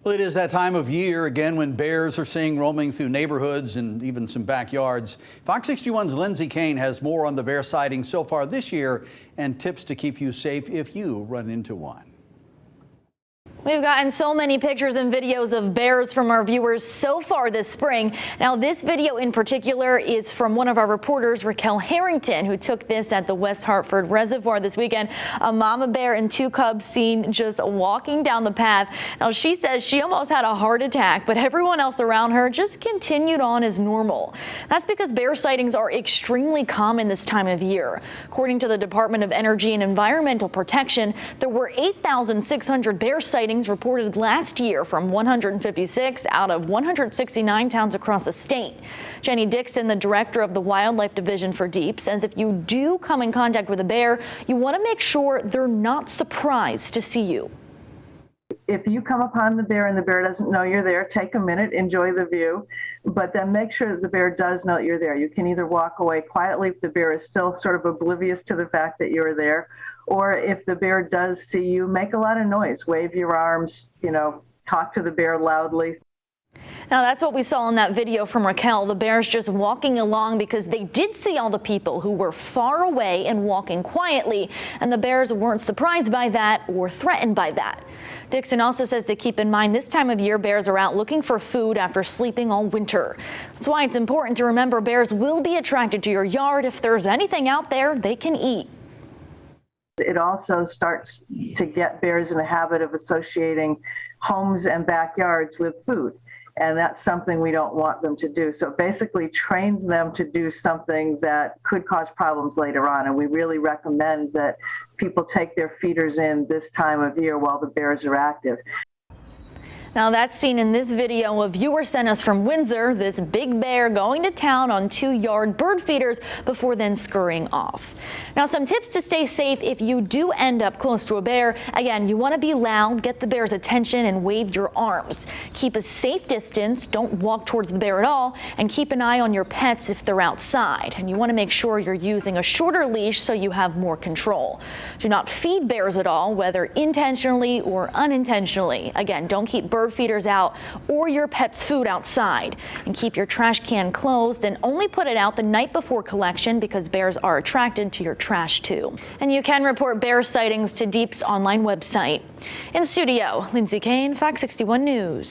Well, it is that time of year again when bears are seen roaming through neighborhoods and even some backyards. Fox 61's Lindsay Kane has more on the bear sightings so far this year and tips to keep you safe if you run into one. We've gotten so many pictures and videos of bears from our viewers so far this spring. Now, this video in particular is from one of our reporters, Raquel Harrington, who took this at the West Hartford Reservoir this weekend. A mama bear and two cubs seen just walking down the path. Now, she says she almost had a heart attack, but everyone else around her just continued on as normal. That's because bear sightings are extremely common this time of year. According to the Department of Energy and Environmental Protection, there were 8,600 bear sightings reported last year from 156 out of 169 towns across the state. Jenny Dixon, the director of the Wildlife Division for DEEP, says if you do come in contact with a bear, you want to make sure they're not surprised to see you. If you come upon the bear and the bear doesn't know you're there, take a minute, enjoy the view, but then make sure that the bear does know you're there. You can either walk away quietly if the bear is still sort of oblivious to the fact that you're there, or if the bear does see you, make a lot of noise, wave your arms, talk to the bear loudly. Now, that's what we saw in that video from Raquel. The bears just walking along because they did see all the people who were far away and walking quietly, and the bears weren't surprised by that or threatened by that. Dixon also says to keep in mind this time of year bears are out looking for food after sleeping all winter. That's why it's important to remember bears will be attracted to your yard if there's anything out there they can eat. It also starts to get bears in the habit of associating homes and backyards with food. And that's something we don't want them to do. So it basically trains them to do something that could cause problems later on. And we really recommend that people take their feeders in this time of year while the bears are active. Now, that's seen in this video a viewer sent us from Windsor, this big bear going to town on 2-yard bird feeders before then scurrying off. Now, some tips to stay safe if you do end up close to a bear. Again, you want to be loud, get the bear's attention, and wave your arms. Keep a safe distance, don't walk towards the bear at all, and keep an eye on your pets if they're outside. And you want to make sure you're using a shorter leash so you have more control. Do not feed bears at all, whether intentionally or unintentionally. Again, don't keep bird feeders out or your pet's food outside, and keep your trash can closed and only put it out the night before collection because bears are attracted to your trash too. And you can report bear sightings to DEEP's online website. In studio, Lindsay Kane, Fox 61 News.